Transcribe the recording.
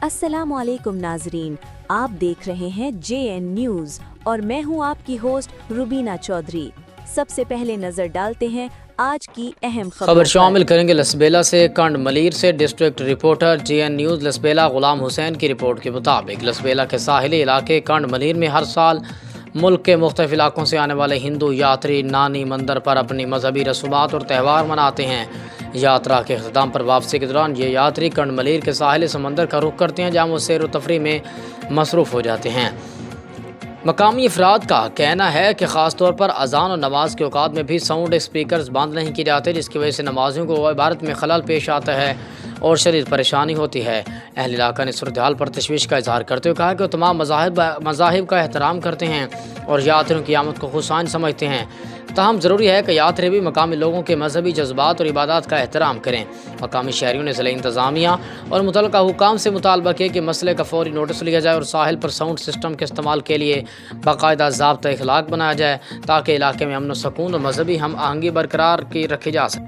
अस्सलाम वालेकुम नाजरीन, आप देख रहे हैं JN न्यूज़ और मैं हूं आपकी होस्ट रुबीना चौधरी। सबसे पहले नजर डालते हैं आज की अहम खबर शामिल करेंगे लसबेला से। कंड मलीर से district reporter JN news Lasbela Ghulam Hussain की रिपोर्ट के मुताबिक लसबेला के साहिली इलाके कंड मलीर में हर साल मुल्क के मुख्तलिफ इलाकों से आने वाले हिंदू यात्री नानी मंदिर पर अपनी मजहबी रसूमात और त्यौहार मनाते हैं। यात्रा के अख्ताम पर वापसी के दौरान ये यात्री कंड मलीर के साहिल समंदर का रुख करते हैं, जहाँ वो सैर व तफरी में मसरूफ़ हो जाते हैं। मकामी अफराद का कहना है कि ख़ास तौर पर अज़ान और नमाज के औकात में भी साउंड स्पीकर्स बंद नहीं किए जाते, जिसकी वजह से नमाजियों को इबादत में खलल पेश आता है और शदीद परेशानी होती है। अहल इलाका ने सूरत हाल पर तशवीश का इजहार करते हुए कहा कि वो तमाम मज़ाहिब का एहतराम करते हैं और यात्रियों की आमद को खुशाइन समझते हैं। ताहम ज़रूरी है कि यात्री भी मकामी लोगों के मजहबी जज्बात और इबादत का एहतराम करें। मकामी शहरियों ने ज़िला इंतज़ामिया और मुतल्लिक़ा हुकाम से मुतालबा किया कि मसले का फौरी नोटिस लिया जाए और साहिल पर साउंड सिस्टम के इस्तेमाल के लिए बाकायदा ज़ाब्ता इखलाक बनाया जाए, ताकि इलाके में अमन व सकून और मजहबी हम आहंगी बरकरार की रखी जा सके।